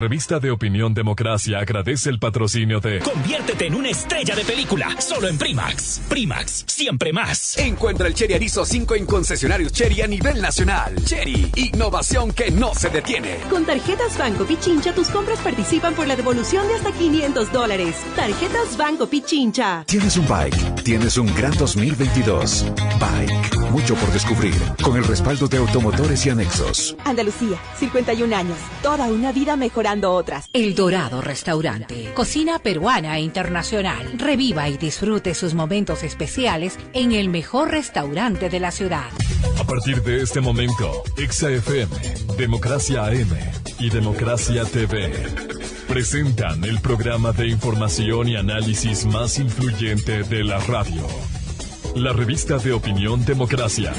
Revista de Opinión Democracia agradece el patrocinio de... Conviértete en una estrella de película, solo en Primax. Primax, siempre más. Encuentra el Chery Arizo 5 en concesionarios Chery a nivel nacional. Chery, innovación que no se detiene. Con tarjetas Banco Pichincha, tus compras participan por la devolución de hasta $500. Tarjetas Banco Pichincha. Tienes un bike, tienes un gran 2022. Bike, mucho por descubrir. Con el respaldo de Automotores y Anexos. Andalucía, 51 años. Toda una vida mejorando otras. El Dorado Restaurante. Cocina peruana e internacional. Reviva y disfrute sus momentos especiales en el mejor restaurante de la ciudad. A partir de este momento, Exa FM, Democracia AM y Democracia TV presentan el programa de información y análisis más influyente de la radio. La revista de Opinión Democracia.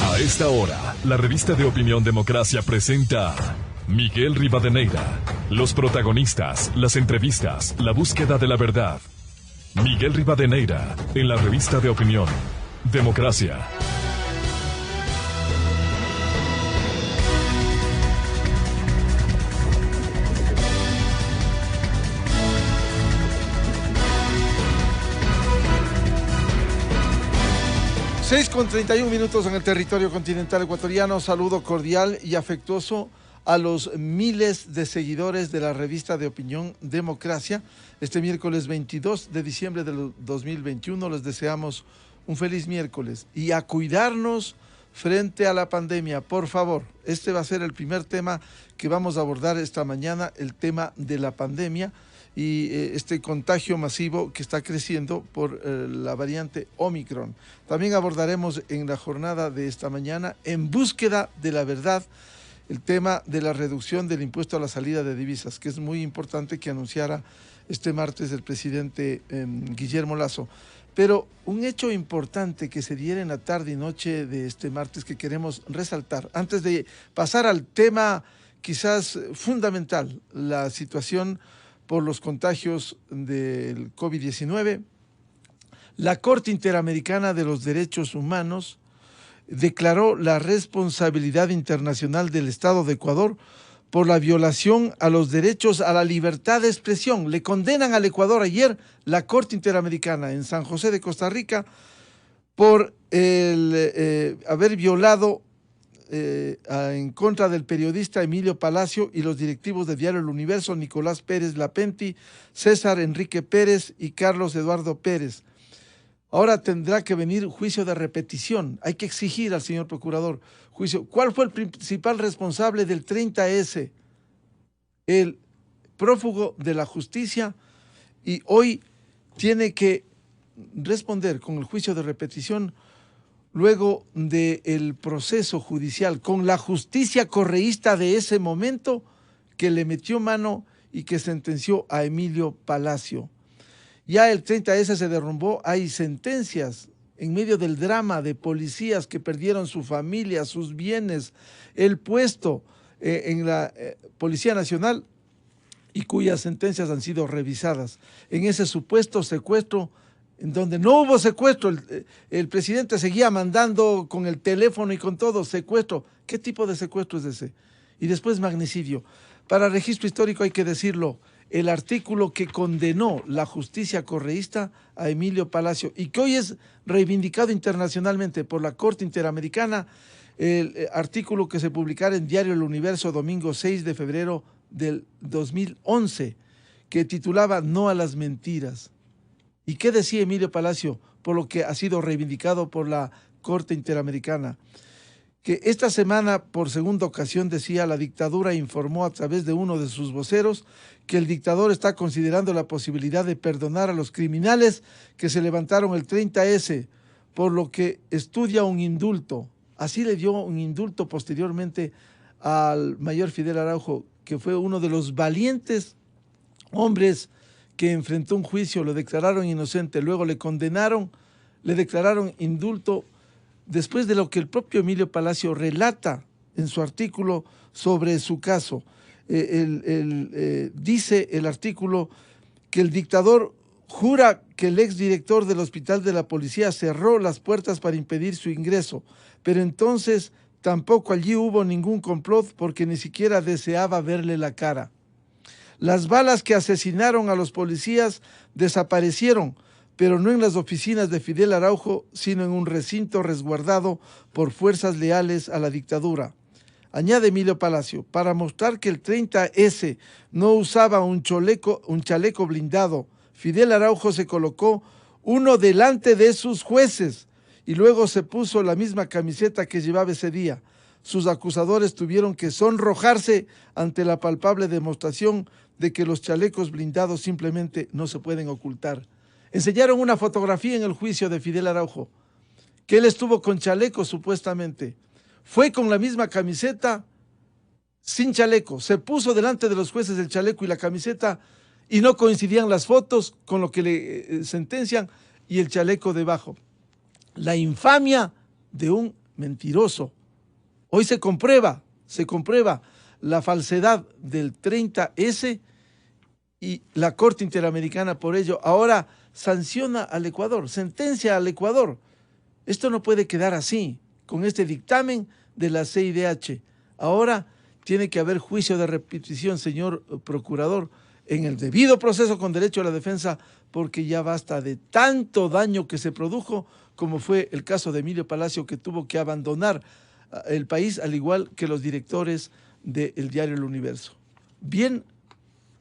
A esta hora, la revista de Opinión Democracia presenta a Miguel Rivadeneira. Los protagonistas, las entrevistas, la búsqueda de la verdad. Miguel Rivadeneira, en la revista de Opinión Democracia. Seis con 31 minutos en el territorio continental ecuatoriano. Saludo cordial y afectuoso a los miles de seguidores de la revista de Opinión Democracia. Este miércoles 22 de diciembre del 2021 les deseamos un feliz miércoles y a cuidarnos frente a la pandemia. Por favor, este va a ser el primer tema que vamos a abordar esta mañana, el tema de la pandemia y este contagio masivo que está creciendo por la variante Omicron. También abordaremos en la jornada de esta mañana, en búsqueda de la verdad, el tema de la reducción del impuesto a la salida de divisas, que es muy importante que anunciara este martes el presidente Guillermo Lasso. Pero un hecho importante que se diera en la tarde y noche de este martes que queremos resaltar, antes de pasar al tema quizás fundamental, la situación por los contagios del COVID-19, la Corte Interamericana de los Derechos Humanos declaró la responsabilidad internacional del Estado de Ecuador por la violación a los derechos a la libertad de expresión. Le condenan al Ecuador ayer la Corte Interamericana en San José de Costa Rica por haber violado en contra del periodista Emilio Palacio y los directivos de Diario El Universo, Nicolás Pérez Lapenti, César Enrique Pérez y Carlos Eduardo Pérez. Ahora tendrá que venir juicio de repetición. Hay que exigir al señor procurador juicio. ¿Cuál fue el principal responsable del 30S? El prófugo de la justicia, y hoy tiene que responder con el juicio de repetición luego del proceso judicial con la justicia correísta de ese momento que le metió mano y que sentenció a Emilio Palacio. Ya el 30S se derrumbó, hay sentencias en medio del drama de policías que perdieron su familia, sus bienes, el puesto en la Policía Nacional y cuyas sentencias han sido revisadas. En ese supuesto secuestro, en donde no hubo secuestro, el presidente seguía mandando con el teléfono y con todo, secuestro. ¿Qué tipo de secuestro es ese? Y después magnicidio. Para registro histórico hay que decirlo, el artículo que condenó la justicia correísta a Emilio Palacio y que hoy es reivindicado internacionalmente por la Corte Interamericana, el artículo que se publicara en Diario El Universo domingo 6 de febrero del 2011, que titulaba No a las mentiras. ¿Y qué decía Emilio Palacio? Por lo que ha sido reivindicado por la Corte Interamericana. Que esta semana, por segunda ocasión, decía, la dictadura informó a través de uno de sus voceros que el dictador está considerando la posibilidad de perdonar a los criminales que se levantaron el 30S, por lo que estudia un indulto. Así le dio un indulto posteriormente al mayor Fidel Araujo, que fue uno de los valientes hombres que enfrentó un juicio, lo declararon inocente, luego le condenaron, le declararon indulto, después de lo que el propio Emilio Palacio relata en su artículo sobre su caso. Dice el artículo que el dictador jura que el exdirector del hospital de la policía cerró las puertas para impedir su ingreso, pero entonces tampoco allí hubo ningún complot porque ni siquiera deseaba verle la cara. Las balas que asesinaron a los policías desaparecieron, pero no en las oficinas de Fidel Araujo, sino en un recinto resguardado por fuerzas leales a la dictadura. Añade Emilio Palacio, para mostrar que el 30S no usaba un chaleco blindado, Fidel Araujo se colocó uno delante de sus jueces y luego se puso la misma camiseta que llevaba ese día. Sus acusadores tuvieron que sonrojarse ante la palpable demostración de que los chalecos blindados simplemente no se pueden ocultar. Enseñaron una fotografía en el juicio de Fidel Araujo, que él estuvo con chaleco supuestamente. Fue con la misma camiseta, sin chaleco. Se puso delante de los jueces el chaleco y la camiseta y no coincidían las fotos con lo que le sentencian y el chaleco debajo. La infamia de un mentiroso. Hoy se comprueba la falsedad del 30S y la Corte Interamericana por ello ahora sanciona al Ecuador, sentencia al Ecuador. Esto no puede quedar así, con este dictamen de la CIDH. Ahora tiene que haber juicio de repetición, señor procurador, en el debido proceso con derecho a la defensa, porque ya basta de tanto daño que se produjo, como fue el caso de Emilio Palacio, que tuvo que abandonar el país, al igual que los directores del diario El Universo. Bien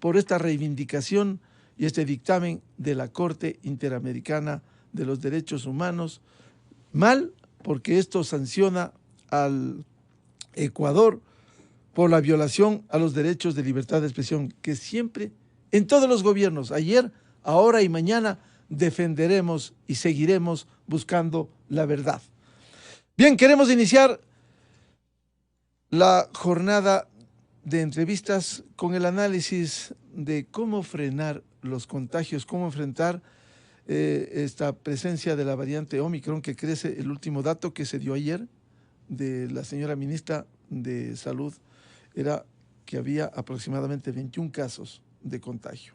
por esta reivindicación y este dictamen de la Corte Interamericana de los Derechos Humanos. Mal porque esto sanciona al Ecuador por la violación a los derechos de libertad de expresión, que siempre, en todos los gobiernos, ayer, ahora y mañana, defenderemos y seguiremos buscando la verdad. Bien, queremos iniciar la jornada de entrevistas con el análisis de cómo frenar los contagios, cómo enfrentar esta presencia de la variante Omicron que crece. El último dato que se dio ayer de la señora ministra de Salud era que había aproximadamente 21 casos de contagio.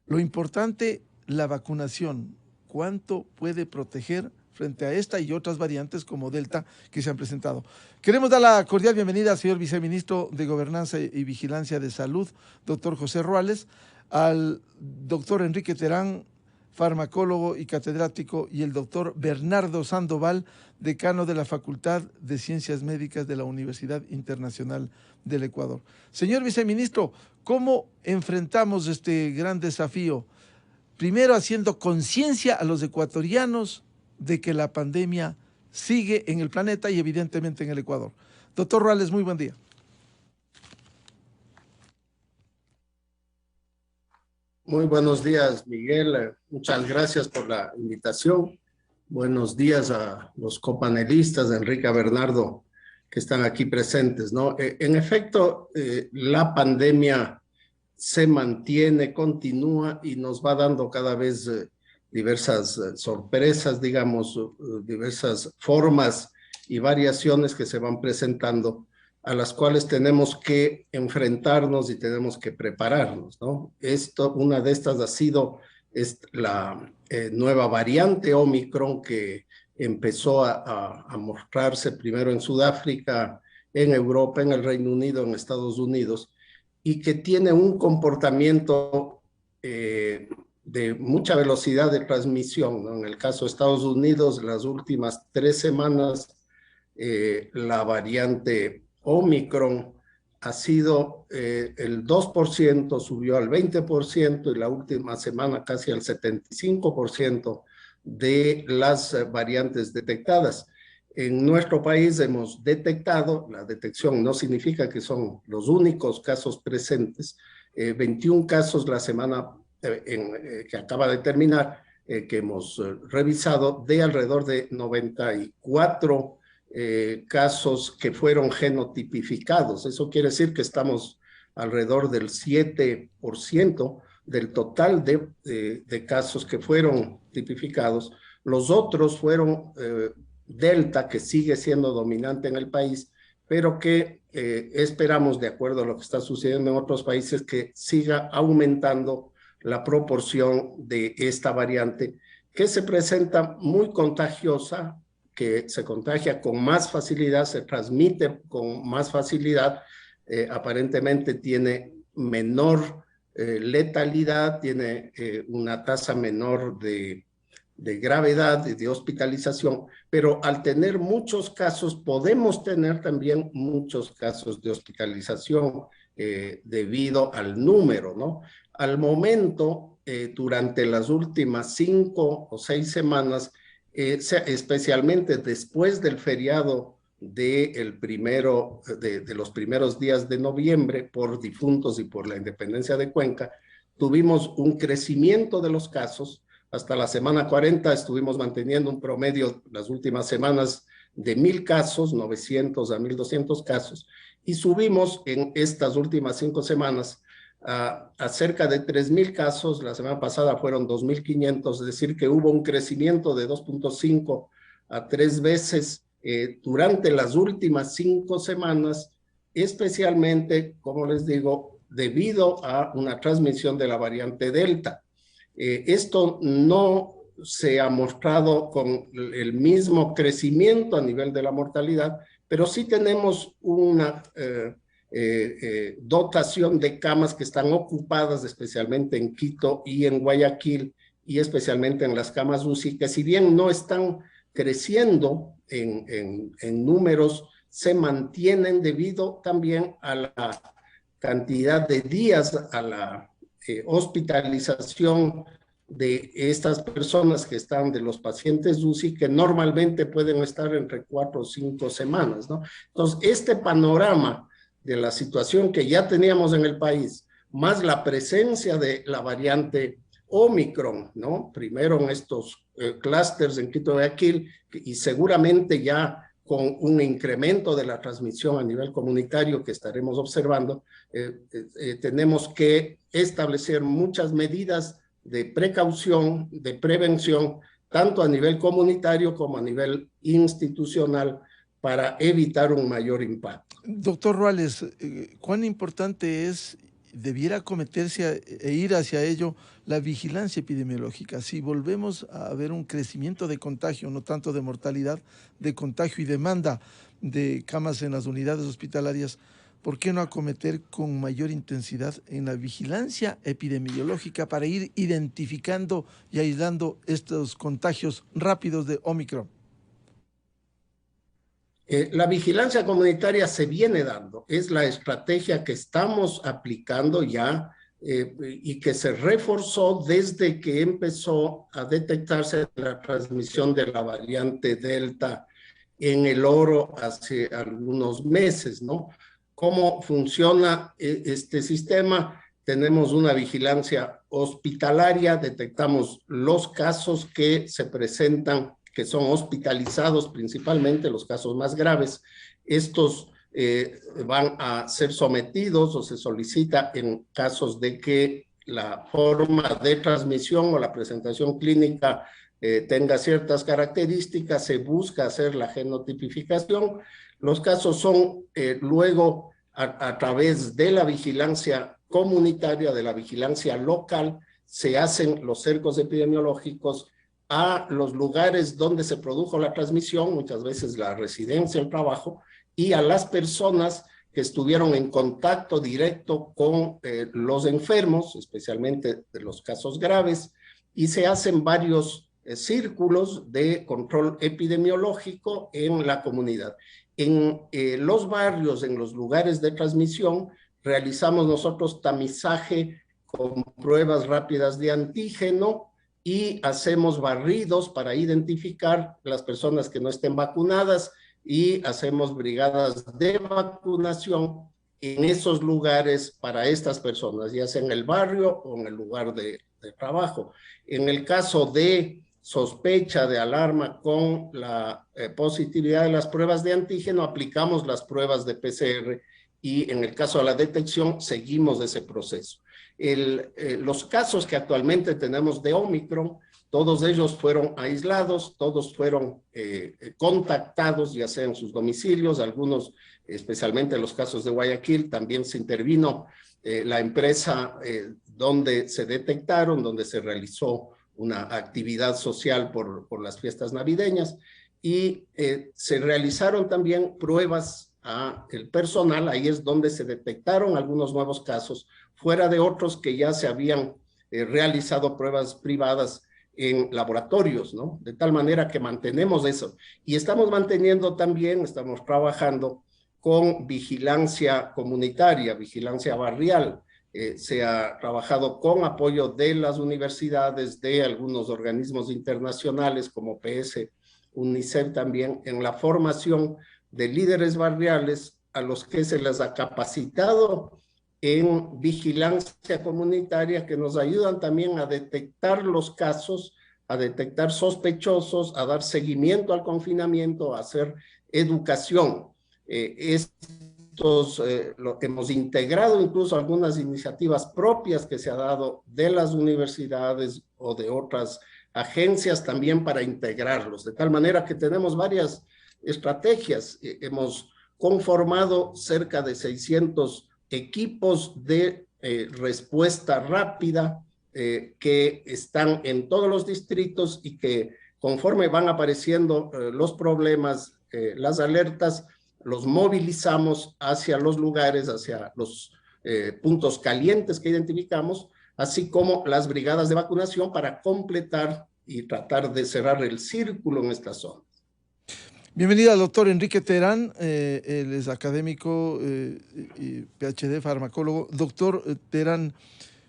Lo importante, la vacunación. ¿Cuánto puede proteger frente a esta y otras variantes como Delta que se han presentado? Queremos dar la cordial bienvenida al señor viceministro de Gobernanza y Vigilancia de Salud, doctor José Ruales, al doctor Enrique Terán, farmacólogo y catedrático, y el doctor Bernardo Sandoval, decano de la Facultad de Ciencias Médicas de la Universidad Internacional del Ecuador. Señor viceministro, ¿cómo enfrentamos este gran desafío? Primero, haciendo conciencia a los ecuatorianos de que la pandemia sigue en el planeta y evidentemente en el Ecuador. Doctor Ruales, muy buen día. Muy buenos días, Miguel. Muchas gracias por la invitación. Buenos días a los copanelistas, Enrique, Bernardo, que están aquí presentes, ¿no? En efecto, la pandemia se mantiene, continúa y nos va dando cada vez diversas sorpresas, digamos, diversas formas y variaciones que se van presentando, a las cuales tenemos que enfrentarnos y tenemos que prepararnos, ¿no? Una de estas ha sido la nueva variante Omicron, que empezó a mostrarse primero en Sudáfrica, en Europa, en el Reino Unido, en Estados Unidos, y que tiene un comportamiento de mucha velocidad de transmisión, ¿no? En el caso de Estados Unidos, las últimas 3 semanas, la variante Omicron ha sido el 2%, subió al 20%, y la última semana casi al 75% de las variantes detectadas. En nuestro país hemos detectado, la detección no significa que son los únicos casos presentes, 21 casos la semana que acaba de terminar, que hemos revisado, de alrededor de 94 casos que fueron genotipificados. Eso quiere decir que estamos alrededor del 7% del total de casos que fueron tipificados. Los otros fueron Delta, que sigue siendo dominante en el país, pero que esperamos, de acuerdo a lo que está sucediendo en otros países, que siga aumentando la proporción de esta variante que se presenta muy contagiosa, que se contagia con más facilidad, se transmite con más facilidad, aparentemente tiene menor letalidad, tiene una tasa menor de gravedad, de hospitalización, pero al tener muchos casos, podemos tener también muchos casos de hospitalización debido al número, ¿no? Al momento, durante las últimas 5 o 6 semanas, especialmente después del feriado de los primeros días de noviembre, por difuntos y por la independencia de Cuenca, tuvimos un crecimiento de los casos. Hasta la semana 40 estuvimos manteniendo un promedio las últimas semanas de 1,000 casos, 900 a 1,200 casos, y subimos en estas últimas 5 semanas a cerca de 3,000 casos. La semana pasada fueron 2,500, es decir, que hubo un crecimiento de 2.5 a 3 veces durante las últimas 5 semanas, especialmente, como les digo, debido a una transmisión de la variante Delta. Esto no se ha mostrado con el mismo crecimiento a nivel de la mortalidad, pero sí tenemos una dotación de camas que están ocupadas, especialmente en Quito y en Guayaquil, y especialmente en las camas UCI, que si bien no están creciendo en números, se mantienen debido también a la cantidad de días, a la hospitalización de estas personas que están, de los pacientes UCI, que normalmente pueden estar entre 4 o 5 semanas, ¿no? Entonces, este panorama de la situación que ya teníamos en el país, más la presencia de la variante Omicron, ¿no? Primero en estos clústeres en Quito y Guayaquil, y seguramente ya con un incremento de la transmisión a nivel comunitario que estaremos observando, tenemos que establecer muchas medidas de precaución, de prevención, tanto a nivel comunitario como a nivel institucional, para evitar un mayor impacto. Doctor Ruales, ¿cuán importante debiera acometerse e ir hacia ello la vigilancia epidemiológica? Si volvemos a ver un crecimiento de contagio, no tanto de mortalidad, de contagio y demanda de camas en las unidades hospitalarias, ¿por qué no acometer con mayor intensidad en la vigilancia epidemiológica para ir identificando y aislando estos contagios rápidos de Omicron? La vigilancia comunitaria se viene dando, es la estrategia que estamos aplicando ya y que se reforzó desde que empezó a detectarse la transmisión de la variante Delta en el Oro hace algunos meses, ¿no? ¿Cómo funciona este sistema? Tenemos una vigilancia hospitalaria, detectamos los casos que se presentan, que son hospitalizados, principalmente los casos más graves. Estos van a ser sometidos o se solicita en casos de que la forma de transmisión o la presentación clínica tenga ciertas características, se busca hacer la genotipificación. Los casos son luego a través de la vigilancia comunitaria, de la vigilancia local, se hacen los cercos epidemiológicos a los lugares donde se produjo la transmisión, muchas veces la residencia, el trabajo, y a las personas que estuvieron en contacto directo con los enfermos, especialmente de los casos graves, y se hacen varios círculos de control epidemiológico en la comunidad. En los barrios, en los lugares de transmisión, realizamos nosotros tamizaje con pruebas rápidas de antígeno, y hacemos barridos para identificar las personas que no estén vacunadas y hacemos brigadas de vacunación en esos lugares para estas personas, ya sea en el barrio o en el lugar de trabajo. En el caso de sospecha, de alarma con la positividad de las pruebas de antígeno, aplicamos las pruebas de PCR y en el caso de la detección seguimos ese proceso. Los casos que actualmente tenemos de Omicron Todos ellos fueron aislados, todos fueron contactados, ya sea en sus domicilios, algunos, especialmente en los casos de Guayaquil, también se intervino la empresa donde se detectaron, donde se realizó una actividad social por las fiestas navideñas, y se realizaron también pruebas al personal. Ahí es donde se detectaron algunos nuevos casos, fuera de otros que ya se habían realizado pruebas privadas en laboratorios, ¿no? De tal manera que mantenemos eso. Y estamos manteniendo también, estamos trabajando con vigilancia comunitaria, vigilancia barrial. Se ha trabajado con apoyo de las universidades, de algunos organismos internacionales como PS, UNICEF también, en la formación de líderes barriales a los que se les ha capacitado en vigilancia comunitaria, que nos ayudan también a detectar los casos, a detectar sospechosos, a dar seguimiento al confinamiento, a hacer educación. Hemos integrado incluso algunas iniciativas propias que se ha dado de las universidades o de otras agencias también para integrarlos, de tal manera que tenemos varias estrategias. Hemos conformado cerca de 600 equipos de respuesta rápida que están en todos los distritos y que conforme van apareciendo los problemas, las alertas, los movilizamos hacia los lugares, hacia los puntos calientes que identificamos, así como las brigadas de vacunación para completar y tratar de cerrar el círculo en esta zona. Bienvenido al doctor Enrique Terán, él es académico y PhD, farmacólogo. Doctor Terán,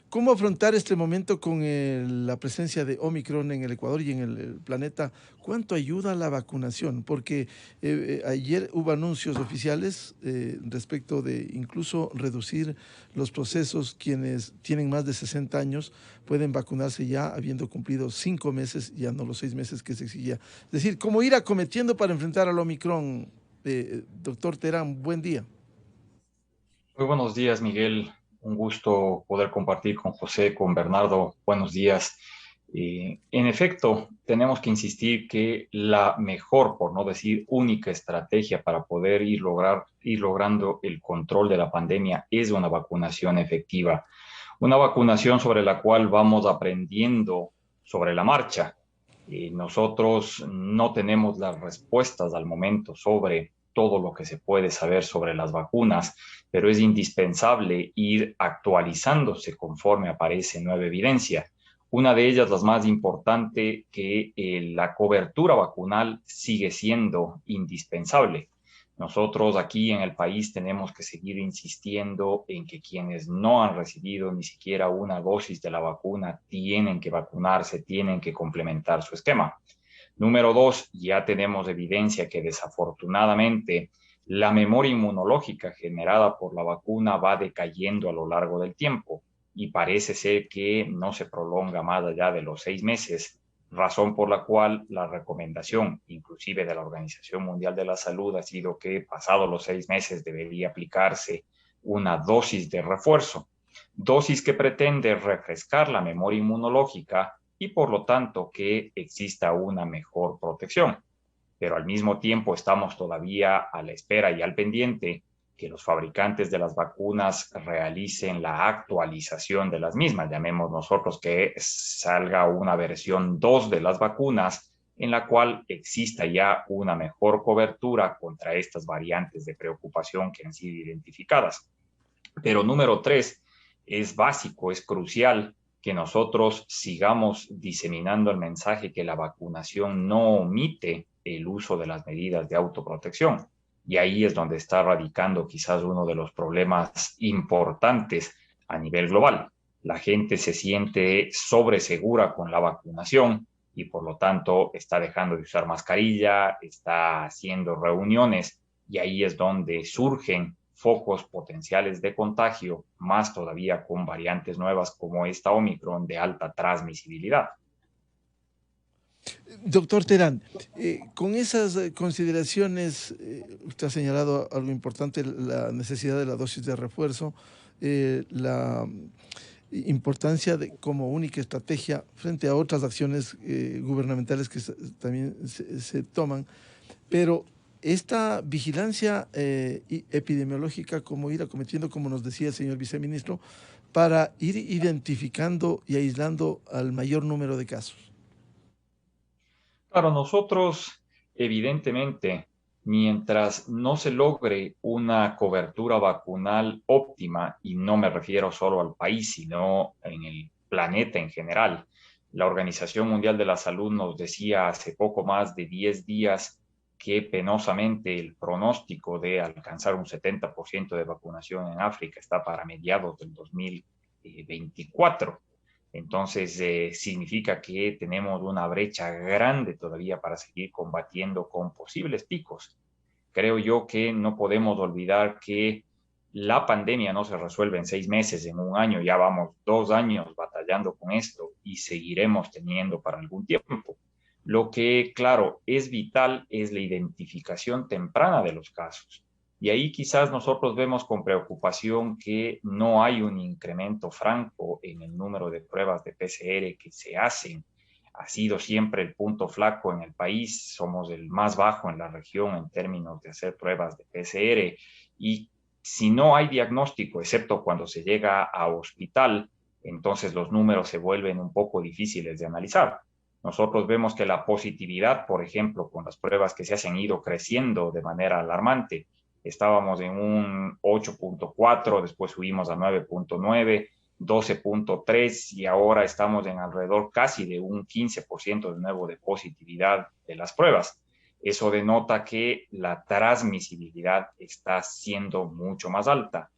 ¿cómo afrontar este momento con la presencia de Omicron en el Ecuador y en el planeta? ¿Cuánto ayuda la vacunación? Porque ayer hubo anuncios oficiales respecto de incluso reducir los procesos. Quienes tienen más de 60 años pueden vacunarse ya habiendo cumplido 5 meses, ya no los 6 meses que se exigía. Es decir, ¿cómo ir acometiendo para enfrentar al Omicron? Doctor Terán, buen día. Muy buenos días, Miguel. Un gusto poder compartir con José, con Bernardo. Buenos días. En efecto, tenemos que insistir que la mejor, por no decir única estrategia para poder ir logrando el control de la pandemia es una vacunación efectiva. Una vacunación sobre la cual vamos aprendiendo sobre la marcha. Nosotros no tenemos las respuestas al momento sobre todo lo que se puede saber sobre las vacunas, pero es indispensable ir actualizándose conforme aparece nueva evidencia. Una de ellas, la más importante, que la cobertura vacunal sigue siendo indispensable. Nosotros aquí en el país tenemos que seguir insistiendo en que quienes no han recibido ni siquiera una dosis de la vacuna tienen que vacunarse, tienen que complementar su esquema. Número 2, ya tenemos evidencia que desafortunadamente la memoria inmunológica generada por la vacuna va decayendo a lo largo del tiempo y parece ser que no se prolonga más allá de los 6 meses, razón por la cual la recomendación, inclusive de la Organización Mundial de la Salud, ha sido que pasados los 6 meses debería aplicarse una dosis de refuerzo, dosis que pretende refrescar la memoria inmunológica y por lo tanto que exista una mejor protección. Pero al mismo tiempo estamos todavía a la espera y al pendiente que los fabricantes de las vacunas realicen la actualización de las mismas. Llamemos nosotros que salga una versión 2 de las vacunas en la cual exista ya una mejor cobertura contra estas variantes de preocupación que han sido identificadas. Pero número 3, es básico, es crucial que nosotros sigamos diseminando el mensaje que la vacunación no omite el uso de las medidas de autoprotección. Y ahí es donde está radicando quizás uno de los problemas importantes a nivel global. La gente se siente sobresegura con la vacunación y por lo tanto está dejando de usar mascarilla, está haciendo reuniones y ahí es donde surgen focos potenciales de contagio, más todavía con variantes nuevas como esta Omicron de alta transmisibilidad. Doctor Terán, con esas consideraciones, usted ha señalado algo importante, la necesidad de la dosis de refuerzo, importancia como única estrategia frente a otras acciones gubernamentales que también se toman, pero esta vigilancia epidemiológica, como ir acometiendo, como nos decía el señor viceministro, para ir identificando y aislando al mayor número de casos. Claro, nosotros, evidentemente, mientras no se logre una cobertura vacunal óptima, y no me refiero solo al país, sino en el planeta en general, la Organización Mundial de la Salud nos decía hace poco más de 10 días que penosamente el pronóstico de alcanzar un 70% de vacunación en África está para mediados del 2024. Entonces, significa que tenemos una brecha grande todavía para seguir combatiendo con posibles picos. Creo yo que no podemos olvidar que la pandemia no se resuelve en 6 meses, en un año, ya vamos 2 años batallando con esto y seguiremos teniendo para algún tiempo. Lo que, claro, es vital es la identificación temprana de los casos. Y ahí quizás nosotros vemos con preocupación que no hay un incremento franco en el número de pruebas de PCR que se hacen. Ha sido siempre el punto flaco en el país. Somos el más bajo en la región en términos de hacer pruebas de PCR. Y si no hay diagnóstico, excepto cuando se llega a hospital, entonces los números se vuelven un poco difíciles de analizar. Nosotros vemos que la positividad, por ejemplo, con las pruebas que se hacen, ha ido creciendo de manera alarmante. Estábamos en un 8.4, después subimos a 9.9, 12.3 y ahora estamos en alrededor casi de un 15% de nuevo de positividad de las pruebas. Eso denota que la transmisibilidad está siendo mucho más alta.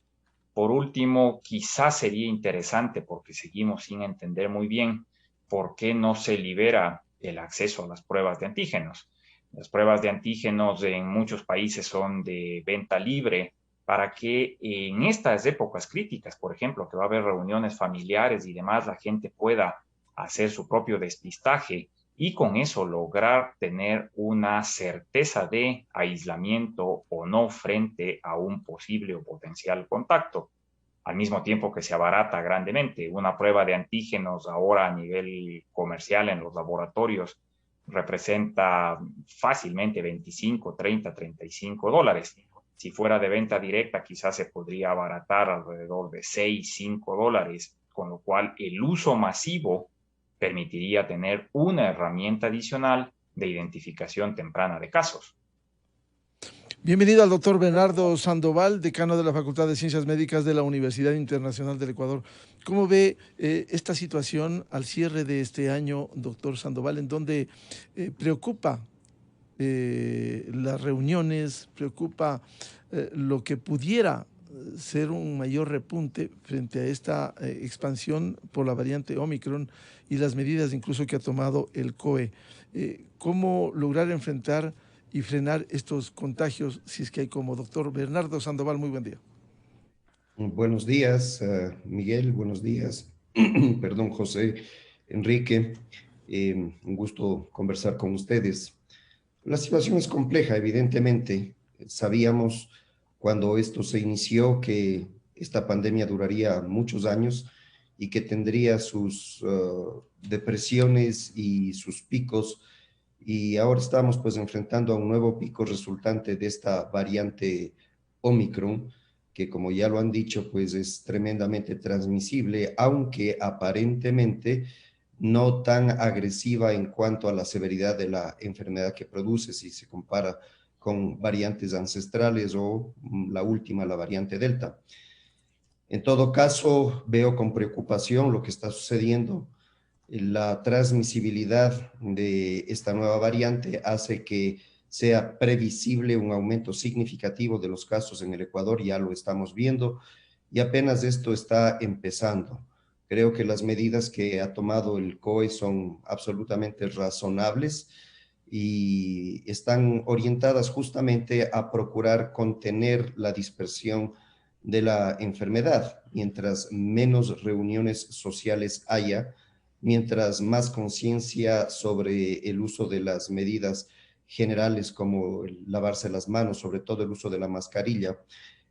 Por último, quizás sería interesante, porque seguimos sin entender muy bien por qué no se libera el acceso a las pruebas de antígenos. Las pruebas de antígenos en muchos países son de venta libre para que en estas épocas críticas, por ejemplo, que va a haber reuniones familiares y demás, la gente pueda hacer su propio despistaje y con eso lograr tener una certeza de aislamiento o no frente a un posible o potencial contacto. Al mismo tiempo que se abarata grandemente. Una prueba de antígenos ahora a nivel comercial en los laboratorios representa fácilmente 25, 30, 35 dólares. Si fuera de venta directa, quizás se podría abaratar alrededor de 6, 5 dólares, con lo cual el uso masivo permitiría tener una herramienta adicional de identificación temprana de casos. Bienvenido al doctor Bernardo Sandoval, decano de la Facultad de Ciencias Médicas de la Universidad Internacional del Ecuador. ¿Cómo ve esta situación al cierre de este año, doctor Sandoval, en donde preocupa las reuniones, preocupa lo que pudiera ser un mayor repunte frente a esta expansión por la variante Omicron y las medidas incluso que ha tomado el COE? ¿Cómo lograr enfrentar y frenar estos contagios, si es que hay como? Doctor Bernardo Sandoval, muy buen día. Buenos días, Miguel, buenos días. Perdón, José, Enrique, un gusto conversar con ustedes. La situación es compleja, evidentemente. Sabíamos cuando esto se inició que esta pandemia duraría muchos años y que tendría sus depresiones y sus picos. Y ahora estamos pues enfrentando a un nuevo pico resultante de esta variante Omicron, que como ya lo han dicho, pues es tremendamente transmisible, aunque aparentemente no tan agresiva en cuanto a la severidad de la enfermedad que produce, si se compara con variantes ancestrales o la última, la variante Delta. En todo caso, veo con preocupación lo que está sucediendo. La transmisibilidad de esta nueva variante hace que sea previsible un aumento significativo de los casos en el Ecuador, ya lo estamos viendo, y apenas esto está empezando. Creo que las medidas que ha tomado el COE son absolutamente razonables y están orientadas justamente a procurar contener la dispersión de la enfermedad. Mientras menos reuniones sociales haya, mientras más conciencia sobre el uso de las medidas generales como lavarse las manos, sobre todo el uso de la mascarilla,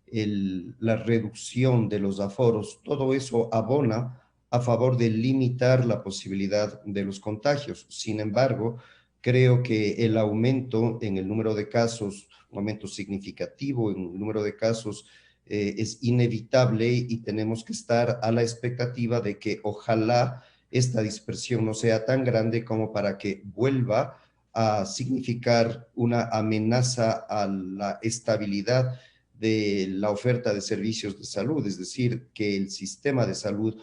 la reducción de los aforos, todo eso abona a favor de limitar la posibilidad de los contagios. Sin embargo, creo que el aumento en el número de casos, un aumento significativo en el número de casos, es inevitable y tenemos que estar a la expectativa de que ojalá esta dispersión no sea tan grande como para que vuelva a significar una amenaza a la estabilidad de la oferta de servicios de salud, es decir, que el sistema de salud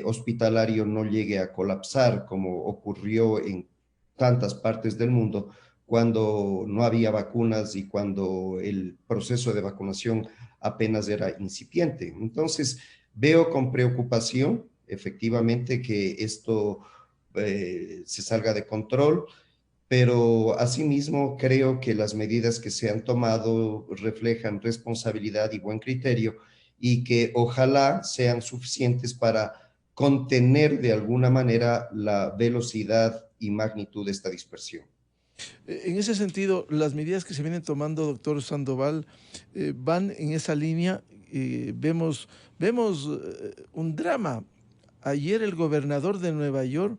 hospitalario no llegue a colapsar como ocurrió en tantas partes del mundo cuando no había vacunas y cuando el proceso de vacunación apenas era incipiente. Entonces, veo con preocupación, efectivamente, que esto se salga de control, pero asimismo creo que las medidas que se han tomado reflejan responsabilidad y buen criterio y que ojalá sean suficientes para contener de alguna manera la velocidad y magnitud de esta dispersión. En ese sentido, las medidas que se vienen tomando, doctor Sandoval, van en esa línea. Vemos un drama. Ayer el gobernador de Nueva York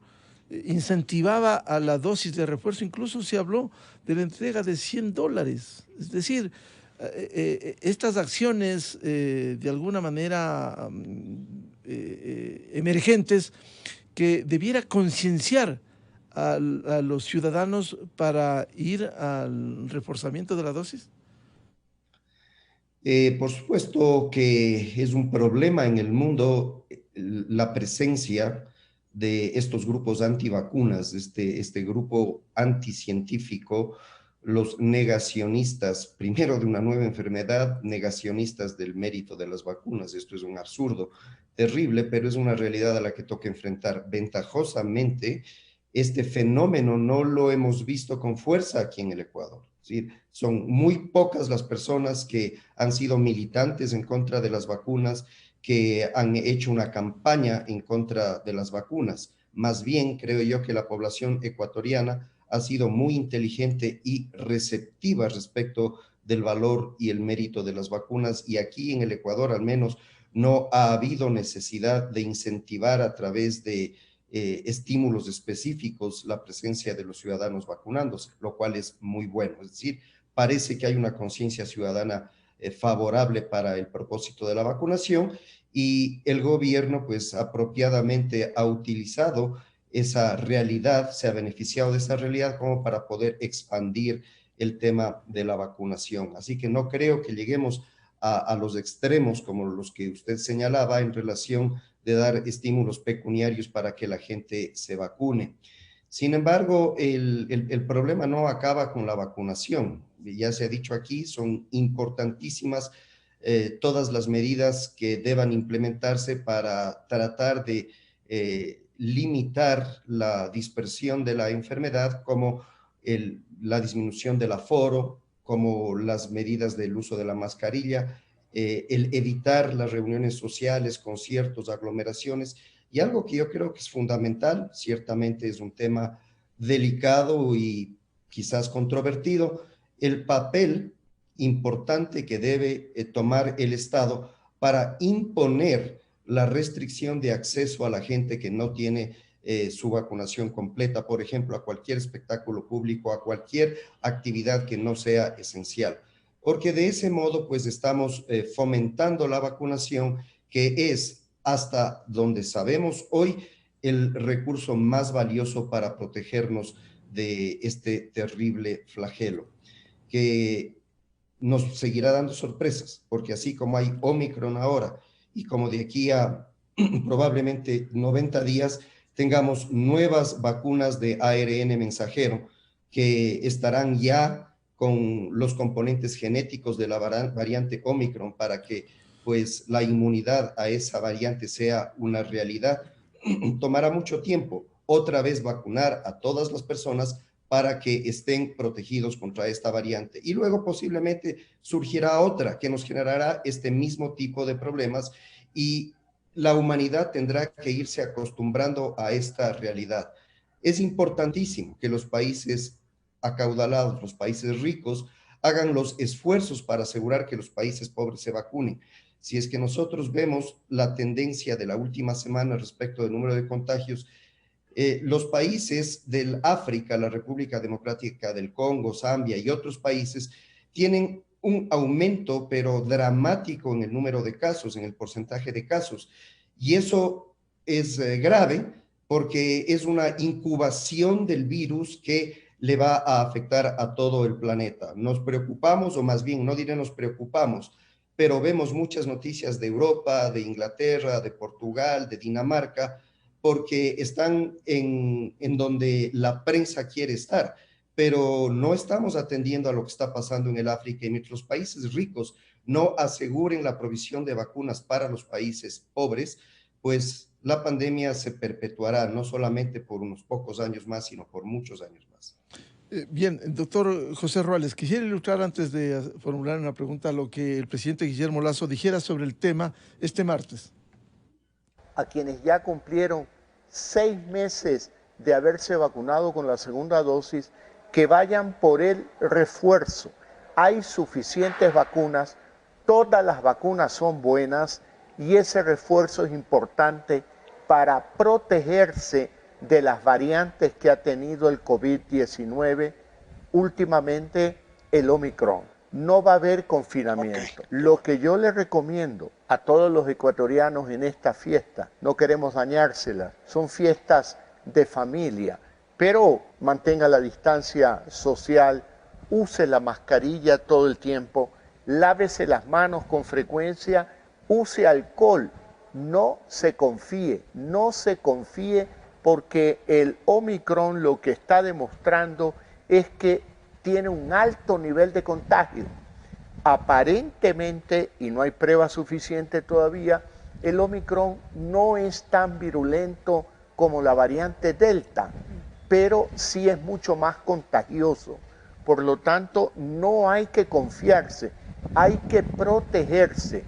incentivaba a la dosis de refuerzo, incluso se habló de la entrega de $100. Es decir, estas acciones de alguna manera emergentes que debiera concienciar a los ciudadanos para ir al reforzamiento de la dosis? Por supuesto que es un problema en el mundo la presencia de estos grupos antivacunas, este grupo anticientífico, los negacionistas, primero de una nueva enfermedad, negacionistas del mérito de las vacunas. Esto es un absurdo terrible, pero es una realidad a la que toca enfrentar. Ventajosamente, este fenómeno no lo hemos visto con fuerza aquí en el Ecuador. Es decir, son muy pocas las personas que han sido militantes en contra de las vacunas, que han hecho una campaña en contra de las vacunas. Más bien, creo yo que la población ecuatoriana ha sido muy inteligente y receptiva respecto del valor y el mérito de las vacunas, y aquí en el Ecuador al menos no ha habido necesidad de incentivar a través de estímulos específicos la presencia de los ciudadanos vacunándose, lo cual es muy bueno. Es decir, parece que hay una conciencia ciudadana favorable para el propósito de la vacunación, y el gobierno pues apropiadamente ha utilizado esa realidad, se ha beneficiado de esa realidad como para poder expandir el tema de la vacunación. Así que no creo que lleguemos a los extremos como los que usted señalaba en relación de dar estímulos pecuniarios para que la gente se vacune. Sin embargo, el problema no acaba con la vacunación. Ya se ha dicho aquí, son importantísimas todas las medidas que deban implementarse para tratar de limitar la dispersión de la enfermedad, como la disminución del aforo, como las medidas del uso de la mascarilla, el evitar las reuniones sociales, conciertos, aglomeraciones, y algo que yo creo que es fundamental, ciertamente es un tema delicado y quizás controvertido, el papel importante que debe tomar el Estado para imponer la restricción de acceso a la gente que no tiene su vacunación completa, por ejemplo, a cualquier espectáculo público, a cualquier actividad que no sea esencial. Porque de ese modo, pues estamos fomentando la vacunación, que es, hasta donde sabemos hoy, el recurso más valioso para protegernos de este terrible flagelo, que nos seguirá dando sorpresas, porque así como hay Omicron ahora, y como de aquí a probablemente 90 días tengamos nuevas vacunas de ARN mensajero que estarán ya con los componentes genéticos de la variante Omicron para que pues la inmunidad a esa variante sea una realidad. Tomará mucho tiempo otra vez vacunar a todas las personas para que estén protegidos contra esta variante. Y luego posiblemente surgirá otra que nos generará este mismo tipo de problemas, y la humanidad tendrá que irse acostumbrando a esta realidad. Es importantísimo que los países acaudalados, los países ricos, hagan los esfuerzos para asegurar que los países pobres se vacunen. Si es que nosotros vemos la tendencia de la última semana respecto del número de contagios, los países del África, la República Democrática del Congo, Zambia y otros países tienen un aumento, pero dramático en el número de casos, en el porcentaje de casos. Y eso es grave porque es una incubación del virus que le va a afectar a todo el planeta. Nos preocupamos, o más bien, no diré nos preocupamos, pero vemos muchas noticias de Europa, de Inglaterra, de Portugal, de Dinamarca, porque están en donde la prensa quiere estar, pero no estamos atendiendo a lo que está pasando en el África, y mientras los países ricos no aseguren la provisión de vacunas para los países pobres, pues la pandemia se perpetuará no solamente por unos pocos años más, sino por muchos años más. Bien, doctor José Ruales, quisiera ilustrar antes de formular una pregunta lo que el presidente Guillermo Lasso dijera sobre el tema este martes. A quienes ya cumplieron 6 meses de haberse vacunado con la segunda dosis, que vayan por el refuerzo. Hay suficientes vacunas, todas las vacunas son buenas y ese refuerzo es importante para protegerse de las variantes que ha tenido el COVID-19, últimamente el Omicron. No va a haber confinamiento. Lo que yo le recomiendo a todos los ecuatorianos en esta fiesta, no queremos dañárselas, son fiestas de familia, pero mantenga la distancia social, use la mascarilla todo el tiempo, lávese las manos con frecuencia, use alcohol, no se confíe porque el Omicron lo que está demostrando es que tiene un alto nivel de contagio. Aparentemente, y no hay prueba suficiente todavía, el Omicron no es tan virulento como la variante Delta, pero sí es mucho más contagioso. Por lo tanto, no hay que confiarse, hay que protegerse.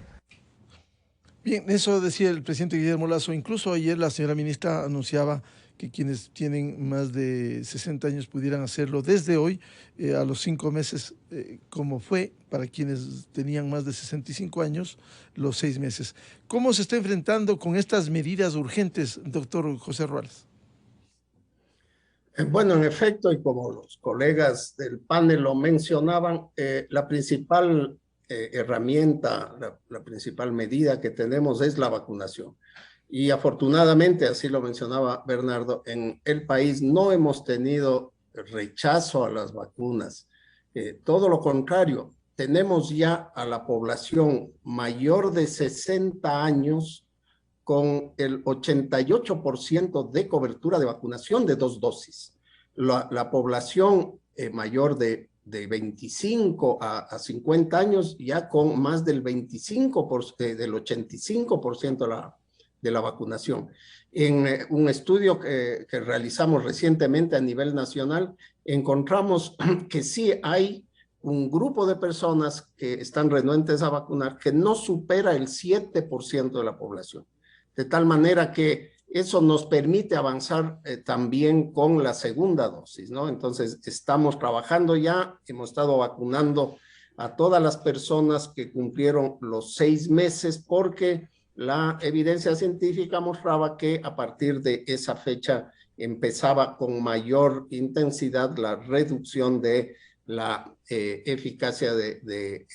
Bien, eso decía el presidente Guillermo Lasso. Incluso ayer la señora ministra anunciaba que quienes tienen más de 60 años pudieran hacerlo desde hoy a los 5 meses, como fue para quienes tenían más de 65 años, los 6 meses. ¿Cómo se está enfrentando con estas medidas urgentes, doctor José Ruales? Bueno, en efecto, y como los colegas del panel lo mencionaban, la principal herramienta, la principal medida que tenemos es la vacunación. Y afortunadamente, así lo mencionaba Bernardo, en el país no hemos tenido rechazo a las vacunas. Todo lo contrario, tenemos ya a la población mayor de 60 años con el 88% de cobertura de vacunación de 2 dosis. La población mayor de 25 a 50 años ya con más del 25%, del 85% de la vacunación. En un estudio que realizamos recientemente a nivel nacional, encontramos que sí hay un grupo de personas que están renuentes a vacunar que no supera el 7% de la población. De tal manera que eso nos permite avanzar también con la segunda dosis, ¿no? Entonces, estamos trabajando ya, hemos estado vacunando a todas las personas que cumplieron los 6 meses porque la evidencia científica mostraba que a partir de esa fecha empezaba con mayor intensidad la reducción de la eficacia de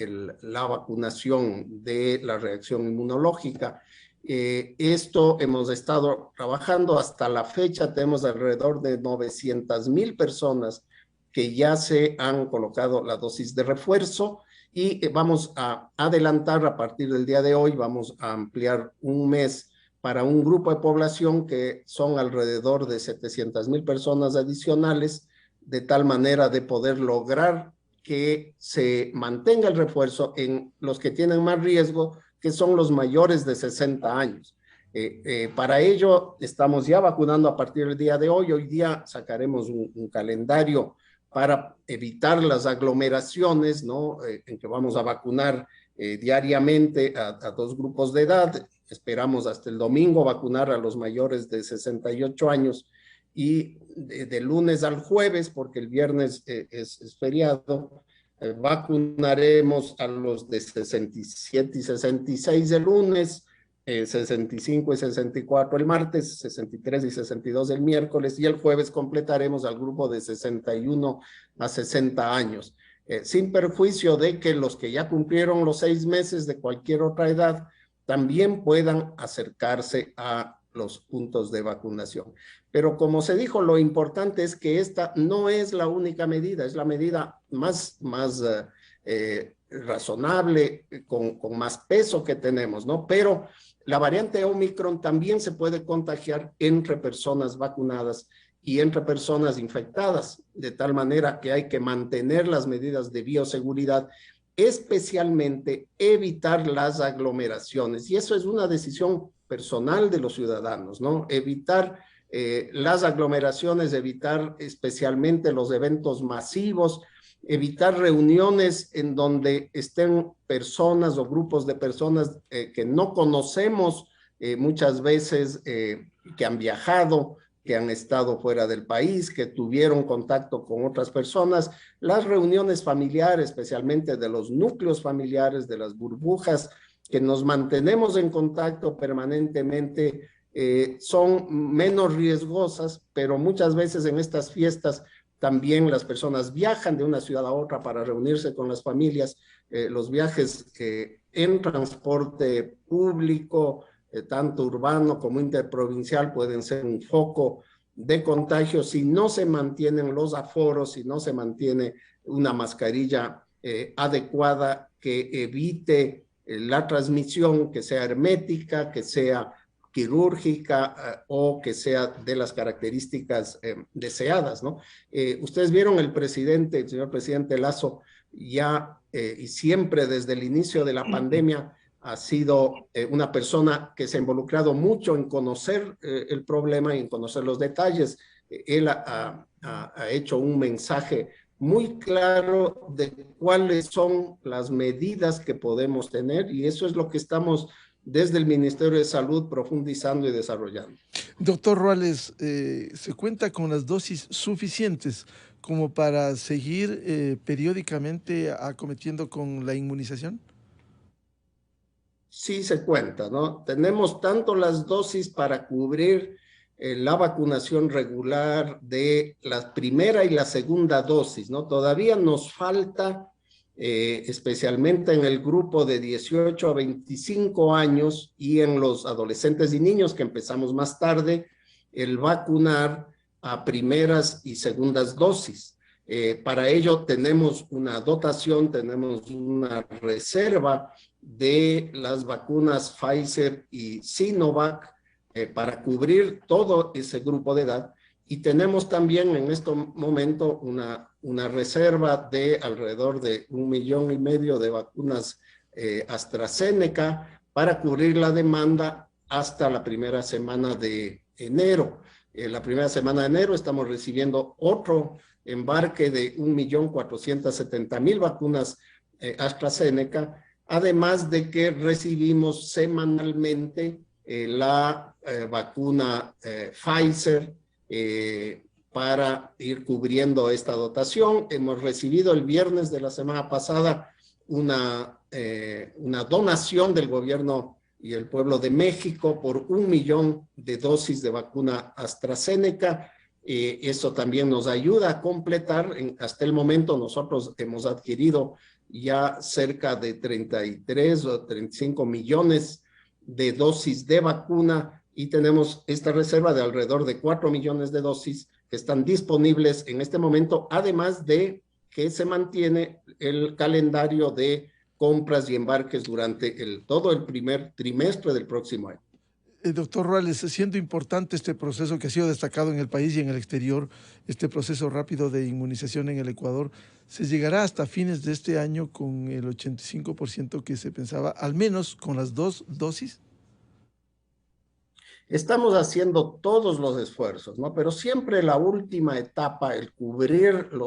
la vacunación, de la reacción inmunológica. Esto hemos estado trabajando hasta la fecha, tenemos alrededor de 900,000 personas que ya se han colocado la dosis de refuerzo y vamos a adelantar a partir del día de hoy, vamos a ampliar un mes para un grupo de población que son alrededor de 700,000 personas adicionales, de tal manera de poder lograr que se mantenga el refuerzo en los que tienen más riesgo, que son los mayores de 60 años. Para ello estamos ya vacunando a partir del día de hoy. Hoy día sacaremos un calendario para evitar las aglomeraciones, ¿no? En que vamos a vacunar diariamente a 2 grupos de edad. Esperamos hasta el domingo vacunar a los mayores de 68 años y de lunes al jueves, porque el viernes es feriado, Vacunaremos a los de 67 y 66 el lunes, 65 y 64 el martes, 63 y 62 el miércoles, y el jueves completaremos al grupo de 61 a 60 años. Sin perjuicio de que los que ya cumplieron los 6 meses de cualquier otra edad también puedan acercarse a los puntos de vacunación. Pero como se dijo, lo importante es que esta no es la única medida, es la medida más razonable, con más peso que tenemos, ¿no? Pero la variante Omicron también se puede contagiar entre personas vacunadas y entre personas infectadas, de tal manera que hay que mantener las medidas de bioseguridad, especialmente evitar las aglomeraciones. Y eso es una decisión personal de los ciudadanos, ¿no? Evitar las aglomeraciones, evitar especialmente los eventos masivos, evitar reuniones en donde estén personas o grupos de personas que no conocemos, muchas veces que han viajado, que han estado fuera del país, que tuvieron contacto con otras personas. Las reuniones familiares, especialmente de los núcleos familiares, de las burbujas, que nos mantenemos en contacto permanentemente, son menos riesgosas, pero muchas veces en estas fiestas también las personas viajan de una ciudad a otra para reunirse con las familias. Los viajes en transporte público, tanto urbano como interprovincial, pueden ser un foco de contagio si no se mantienen los aforos, si no se mantiene una mascarilla adecuada que evite la transmisión, que sea hermética, que sea quirúrgica o que sea de las características deseadas, ¿no? Ustedes vieron el señor presidente Lasso, ya y siempre desde el inicio de la pandemia ha sido una persona que se ha involucrado mucho en conocer el problema y en conocer los detalles. Él ha hecho un mensaje muy claro de cuáles son las medidas que podemos tener, y eso es lo que estamos desde el Ministerio de Salud profundizando y desarrollando. Doctor Ruales, ¿se cuenta con las dosis suficientes como para seguir periódicamente acometiendo con la inmunización? Sí se cuenta, ¿no? Tenemos tanto las dosis para cubrir la vacunación regular de la primera y la segunda dosis, ¿no? Todavía nos falta, especialmente en el grupo de 18 a 25 años y en los adolescentes y niños que empezamos más tarde, el vacunar a primeras y segundas dosis. Para ello tenemos una dotación, tenemos una reserva de las vacunas Pfizer y Sinovac para cubrir todo ese grupo de edad, y tenemos también en este momento una reserva de alrededor de 1,5 millones de vacunas AstraZeneca para cubrir la demanda hasta la primera semana de enero. La primera semana de enero estamos recibiendo otro embarque de 1,470,000 vacunas AstraZeneca, además de que recibimos semanalmente la vacuna Pfizer para ir cubriendo esta dotación. Hemos recibido el viernes de la semana pasada una donación del gobierno y el pueblo de México por 1 millón de dosis de vacuna AstraZeneca. Eso también nos ayuda a completar. Hasta el momento nosotros hemos adquirido ya cerca de 33 o 35 millones de dosis de vacuna, y tenemos esta reserva de alrededor de 4 millones de dosis que están disponibles en este momento, además de que se mantiene el calendario de compras y embarques durante todo el primer trimestre del próximo año. Doctor Ruales, siendo importante este proceso que ha sido destacado en el país y en el exterior, este proceso rápido de inmunización en el Ecuador, ¿se llegará hasta fines de este año con el 85% que se pensaba, al menos con las 2 dosis? Estamos haciendo todos los esfuerzos, ¿no? Pero siempre la última etapa, el cubrir la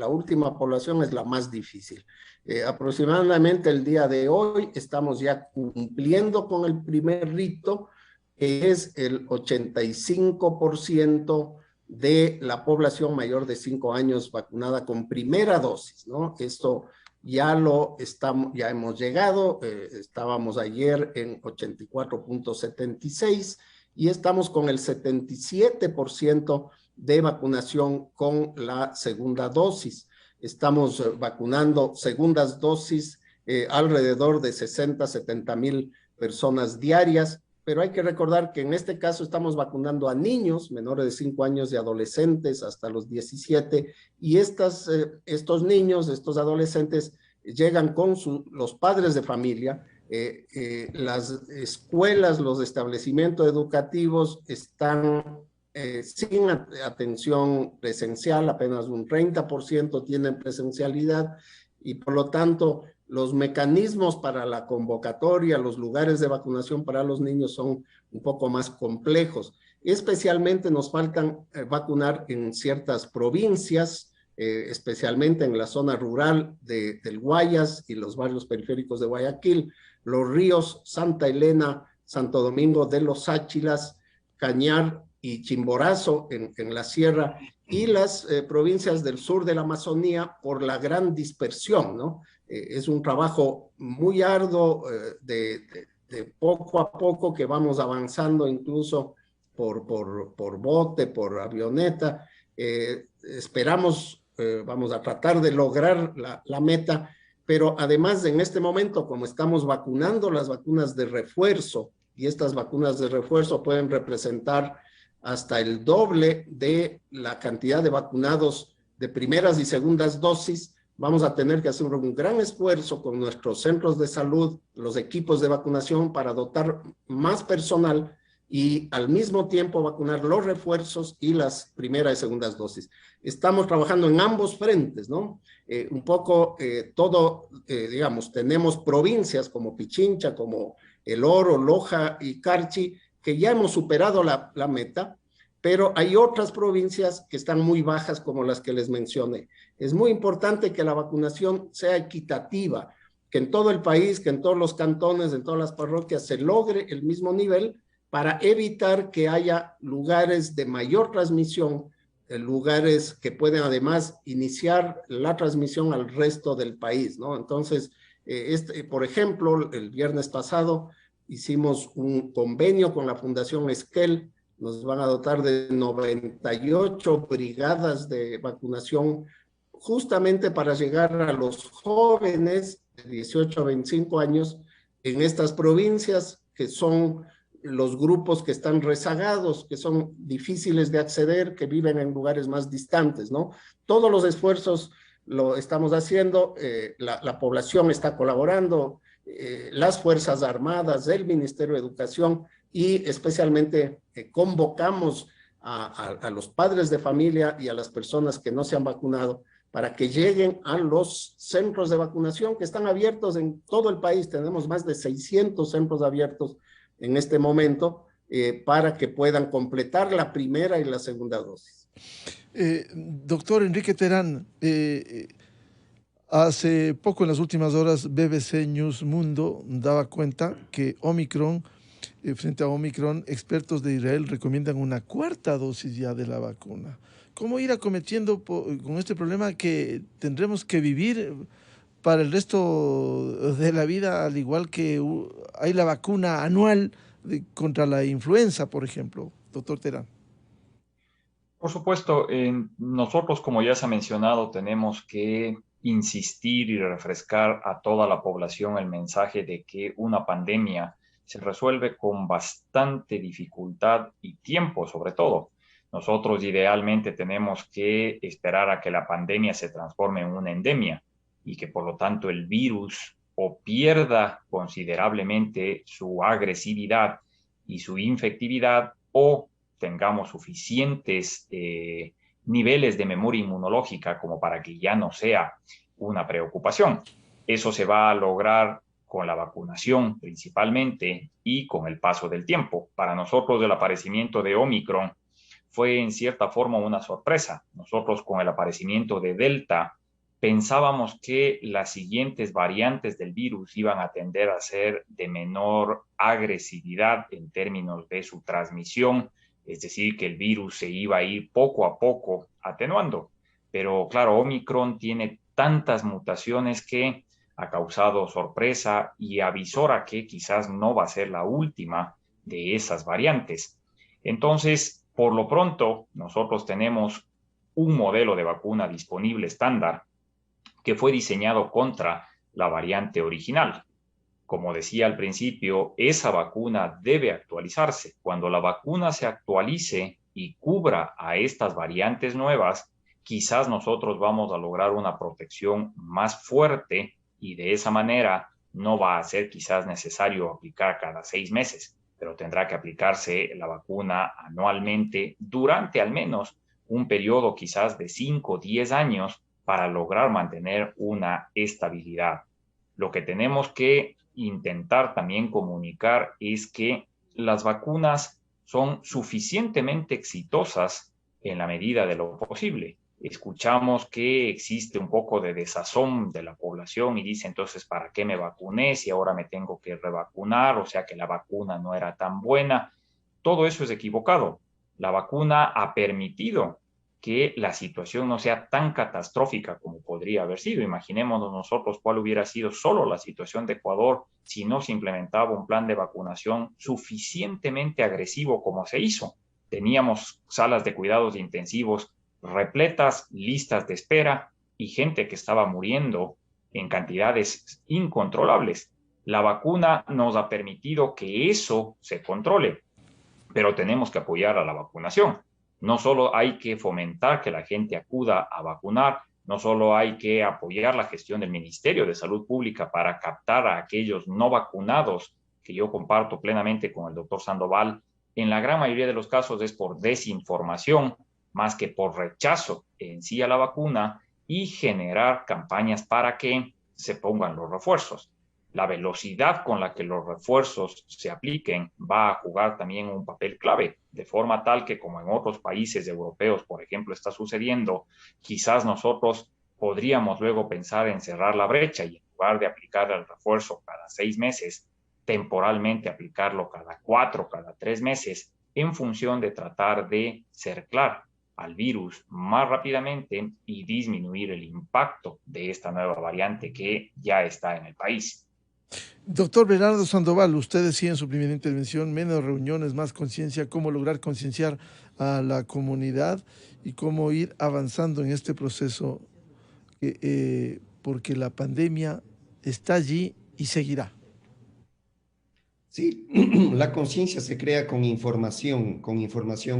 última población es la más difícil. Aproximadamente el día de hoy estamos ya cumpliendo con el primer rito, que es el 85% de la población mayor de 5 años vacunada con primera dosis, ¿no? Esto ya hemos llegado, estábamos ayer en 84.76 y estamos con el 77% de vacunación con la segunda dosis. Estamos vacunando segundas dosis alrededor de 70,000 personas diarias, pero hay que recordar que en este caso estamos vacunando a niños menores de 5 años y adolescentes hasta los 17, y estos niños, estos adolescentes llegan con los padres de familia. Las escuelas, los establecimientos educativos están sin atención presencial, apenas un 30% tienen presencialidad, y por lo tanto los mecanismos para la convocatoria, los lugares de vacunación para los niños son un poco más complejos. Especialmente nos faltan vacunar en ciertas provincias, especialmente en la zona rural del Guayas y los barrios periféricos de Guayaquil, Los Ríos, Santa Elena, Santo Domingo de los Áchilas, Cañar y Chimborazo en la sierra, y las provincias del sur de la Amazonía por la gran dispersión, ¿no? Es un trabajo muy arduo, de poco a poco, que vamos avanzando incluso por bote, por avioneta. Esperamos, vamos a tratar de lograr la meta, pero además en este momento, como estamos vacunando las vacunas de refuerzo, y estas vacunas de refuerzo pueden representar hasta el doble de la cantidad de vacunados de primeras y segundas dosis, vamos a tener que hacer un gran esfuerzo con nuestros centros de salud, los equipos de vacunación, para dotar más personal y al mismo tiempo vacunar los refuerzos y las primeras y segundas dosis. Estamos trabajando en ambos frentes, ¿no? Un poco digamos, tenemos provincias como Pichincha, como El Oro, Loja y Carchi, que ya hemos superado la meta, pero hay otras provincias que están muy bajas, como las que les mencioné. Es muy importante que la vacunación sea equitativa, que en todo el país, que en todos los cantones, en todas las parroquias se logre el mismo nivel, para evitar que haya lugares de mayor transmisión, lugares que pueden además iniciar la transmisión al resto del país, ¿no? Entonces, por ejemplo, el viernes pasado hicimos un convenio con la Fundación Esquel. Nos van a dotar de 98 brigadas de vacunación, justamente para llegar a los jóvenes de 18 a 25 años en estas provincias, que son los grupos que están rezagados, que son difíciles de acceder, que viven en lugares más distantes, ¿no? Todos los esfuerzos lo estamos haciendo, la población está colaborando, las Fuerzas Armadas, el Ministerio de Educación, y especialmente convocamos a los padres de familia y a las personas que no se han vacunado para que lleguen a los centros de vacunación que están abiertos en todo el país. Tenemos más de 600 centros abiertos en este momento, para que puedan completar la primera y la segunda dosis. Doctor Enrique Terán, hace poco, en las últimas horas, BBC News Mundo daba cuenta que frente a Omicron, expertos de Israel recomiendan una cuarta dosis ya de la vacuna. ¿Cómo ir acometiendo con este problema que tendremos que vivir para el resto de la vida, al igual que hay la vacuna anual contra la influenza, por ejemplo, doctor Terán? Por supuesto, nosotros, como ya se ha mencionado, tenemos que insistir y refrescar a toda la población el mensaje de que una pandemia se resuelve con bastante dificultad y tiempo, sobre todo. Nosotros idealmente tenemos que esperar a que la pandemia se transforme en una endemia, y que por lo tanto el virus o pierda considerablemente su agresividad y su infectividad, o tengamos suficientes niveles de memoria inmunológica como para que ya no sea una preocupación. Eso se va a lograr con la vacunación principalmente y con el paso del tiempo. Para nosotros, el aparecimiento de Omicron fue en cierta forma una sorpresa. Nosotros, con el aparecimiento de Delta, pensábamos que las siguientes variantes del virus iban a tender a ser de menor agresividad en términos de su transmisión es decir, que el virus se iba a ir poco a poco atenuando. Pero claro, Omicron tiene tantas mutaciones que ha causado sorpresa y avisora que quizás no va a ser la última de esas variantes. Entonces, por lo pronto, nosotros tenemos un modelo de vacuna disponible estándar que fue diseñado contra la variante original. Como decía al principio, esa vacuna debe actualizarse. Cuando la vacuna se actualice y cubra a estas variantes nuevas, quizás nosotros vamos a lograr una protección más fuerte y de esa manera no va a ser quizás necesario aplicar cada 6 meses, pero tendrá que aplicarse la vacuna anualmente durante al menos un periodo quizás de 5 o 10 años para lograr mantener una estabilidad. Lo que tenemos que intentar también comunicar es que las vacunas son suficientemente exitosas en la medida de lo posible. Escuchamos que existe un poco de desazón de la población y dice, entonces, ¿para qué me vacuné si ahora me tengo que revacunar? O sea que la vacuna no era tan buena. Todo eso es equivocado. La vacuna ha permitido que la situación no sea tan catastrófica como podría haber sido. Imaginémonos nosotros cuál hubiera sido solo la situación de Ecuador si no se implementaba un plan de vacunación suficientemente agresivo como se hizo. Teníamos salas de cuidados intensivos repletas, listas de espera y gente que estaba muriendo en cantidades incontrolables. La vacuna nos ha permitido que eso se controle, pero tenemos que apoyar a la vacunación. No solo hay que fomentar que la gente acuda a vacunar, no solo hay que apoyar la gestión del Ministerio de Salud Pública para captar a aquellos no vacunados, que yo comparto plenamente con el doctor Sandoval, en la gran mayoría de los casos es por desinformación, más que por rechazo en sí a la vacuna, y generar campañas para que se pongan los refuerzos. La velocidad con la que los refuerzos se apliquen va a jugar también un papel clave, de forma tal que, como en otros países europeos, por ejemplo, está sucediendo, quizás nosotros podríamos luego pensar en cerrar la brecha y en lugar de aplicar el refuerzo cada 6 meses, temporalmente aplicarlo cada 4, cada 3 meses, en función de tratar de cercar al virus más rápidamente y disminuir el impacto de esta nueva variante que ya está en el país. Doctor Bernardo Sandoval, usted decía en su primera intervención, menos reuniones, más conciencia, cómo lograr concienciar a la comunidad y cómo ir avanzando en este proceso, porque la pandemia está allí y seguirá. Sí, la conciencia se crea con información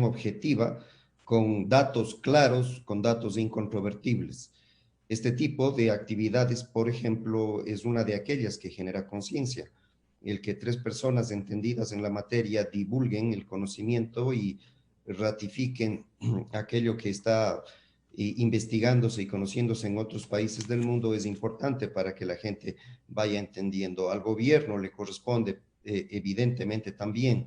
objetiva, con datos claros, con datos incontrovertibles. Este tipo de actividades, por ejemplo, es una de aquellas que genera conciencia. El que 3 personas entendidas en la materia divulguen el conocimiento y ratifiquen aquello que está investigándose y conociéndose en otros países del mundo es importante para que la gente vaya entendiendo. Al gobierno le corresponde, evidentemente también,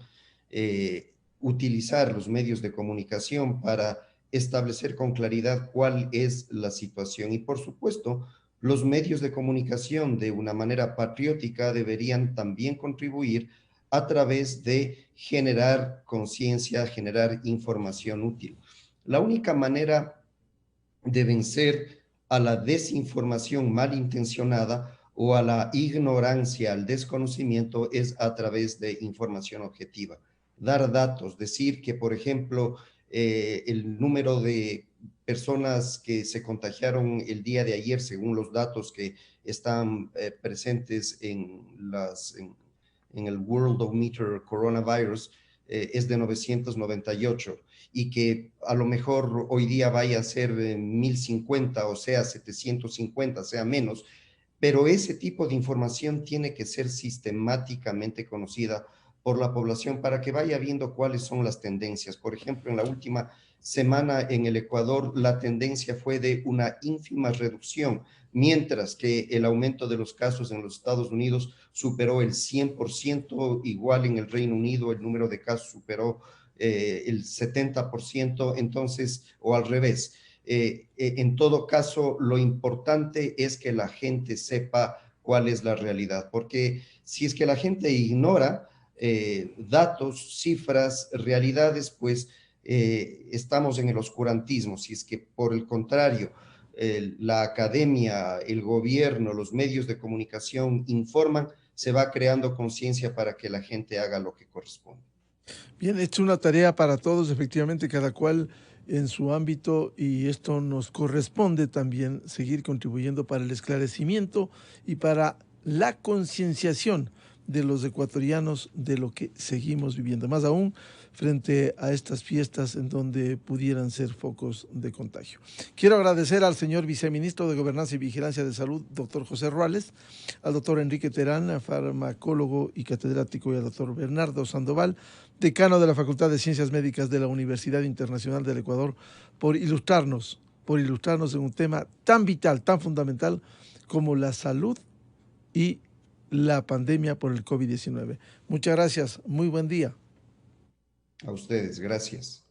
utilizar los medios de comunicación para establecer con claridad cuál es la situación. Y por supuesto, los medios de comunicación de una manera patriótica deberían también contribuir a través de generar conciencia, generar información útil. La única manera de vencer a la desinformación malintencionada o a la ignorancia, al desconocimiento, es a través de información objetiva. Dar datos, decir que, por ejemplo, el número de personas que se contagiaron el día de ayer, según los datos que están presentes en el Worldometer Coronavirus, es de 998 y que a lo mejor hoy día vaya a ser 1050, o sea, 750, sea menos, pero ese tipo de información tiene que ser sistemáticamente conocida por la población para que vaya viendo cuáles son las tendencias. Por ejemplo, en la última semana en el Ecuador, la tendencia fue de una ínfima reducción, mientras que el aumento de los casos en los Estados Unidos superó el 100%, igual en el Reino Unido el número de casos superó el 70%, entonces, o al revés. En todo caso, lo importante es que la gente sepa cuál es la realidad, porque si es que la gente ignora, datos, cifras, realidades, pues estamos en el oscurantismo. Si es que por el contrario, la academia, el gobierno, los medios de comunicación informan, se va creando conciencia para que la gente haga lo que corresponde. Bien, es una tarea para todos, efectivamente, cada cual en su ámbito, y esto nos corresponde también seguir contribuyendo para el esclarecimiento y para la concienciación de los ecuatorianos de lo que seguimos viviendo, más aún frente a estas fiestas en donde pudieran ser focos de contagio. Quiero agradecer al señor viceministro de Gobernanza y Vigilancia de Salud, doctor José Ruales, al doctor Enrique Terán, farmacólogo y catedrático, y al doctor Bernardo Sandoval, decano de la Facultad de Ciencias Médicas de la Universidad Internacional del Ecuador, por ilustrarnos en un tema tan vital, tan fundamental como la salud y la pandemia por el COVID-19. Muchas gracias, muy buen día. A ustedes, gracias.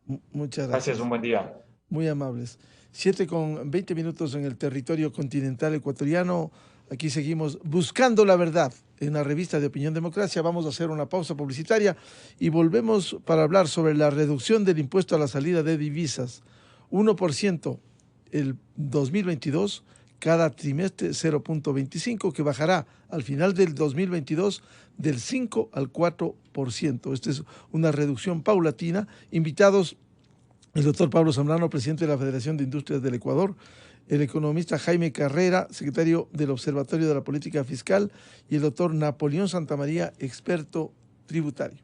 Muchas gracias. Gracias, un buen día. Muy amables. 7:20 en el territorio continental ecuatoriano. Aquí seguimos buscando la verdad en la revista de Opinión Democracia. Vamos a hacer una pausa publicitaria y volvemos para hablar sobre la reducción del impuesto a la salida de divisas. 1% el 2022, cada trimestre 0.25, que bajará al final del 2022 del 5 al 4%. Esta es una reducción paulatina. Invitados el doctor Pablo Zambrano, presidente de la Federación de Industrias del Ecuador, el economista Jaime Carrera, secretario del Observatorio de la Política Fiscal, y el doctor Napoleón Santamaría, experto tributario.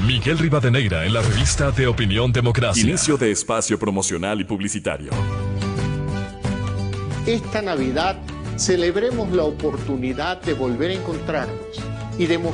Miguel Rivadeneira en la revista de Opinión Democracia. Inicio de espacio promocional y publicitario. Esta Navidad celebremos la oportunidad de volver a encontrarnos y demostrar